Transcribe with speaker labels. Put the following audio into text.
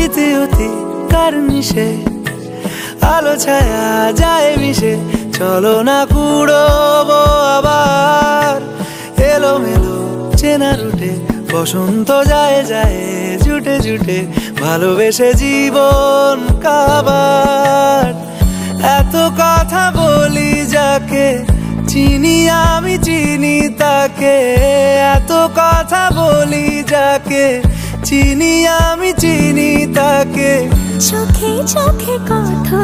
Speaker 1: অতি অতি কার নিশে আলো ছায়া যায় মিশে, চলো না কুড়োবো আবার এলোমেলো চেনা রুটে, বসন্ত যায় যায় জুটে জুটে, ভালোবেসে জীবন কাবার। এত কথা বলি যাকে চিনি আমি চিনি তাকে, এত কথা বলি যাকে চিনি আমি চিনি তাকে।
Speaker 2: চোখে চোখে কথা